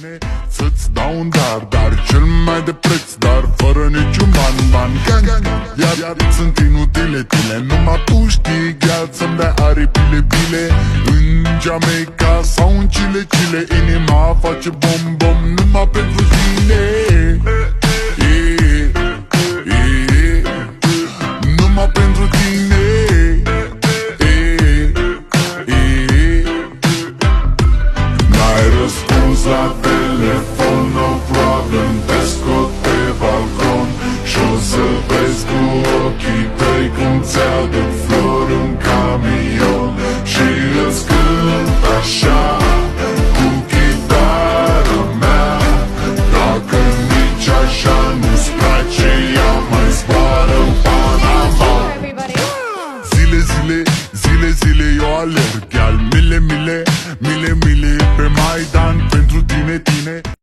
tine. Să-ți dau un dar cel mai de preț, dar fără niciun ban. Iar sunt inutile tine, numai tu știi, gheal, să-mi dai aripile bile. În Jamaica sau în Chile, inima face bom numai pentru tine. Numai pentru tine. N-ai răspuns la telefon, no problem, te scot pe balcon și-o să vezi cu ochii tăi cum ți-aduc flori în camion și îți cânt așa cu chitară mea. Dacă nici așa nu-ți place, ea mai zboară în Panama. Zile eu alerg, gheal, mile pe Maidan pentru tine.